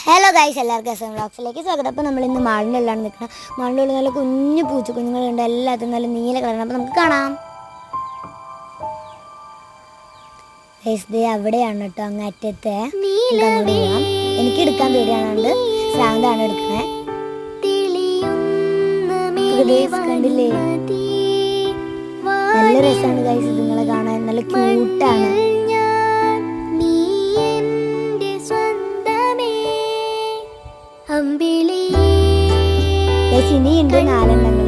Hello guys, എല്ലാവർക്കും SM വ്ളോഗ്സിലേക്ക് സ്വാഗതം. അപ്പോൾ നമ്മളിന്ന് മാളിൻ്റെ ഉള്ളിലാണ് നിൽക്കുന്നത്. മാളിൻ്റെ ഉള്ളിൽ നല്ല കുഞ്ഞു പൂച്ചക്കുഞ്ഞുങ്ങളുണ്ട്. എല്ലാത്തിനും നല്ല നീല കളറാണ്. അപ്പോൾ നമുക്ക് കാണാം. ഗൈസ് ദേ അവിടെയാണ് കേട്ടോ, അങ്ങ് അറ്റത്തെ. അങ്ങോട്ട് പോകാം. എനിക്ക് എടുക്കാൻ പേടിയാണുണ്ട്. ശ്രാന്താണ് എടുക്കണേ. കണ്ടില്ലേ, നല്ല രസമാണ് ഗൈസ് ഇതുങ്ങളെ കാണാൻ. നല്ല ക്യൂട്ടാണ്. ഇനിയുണ്ട് 4 എണ്ണങ്ങൾ.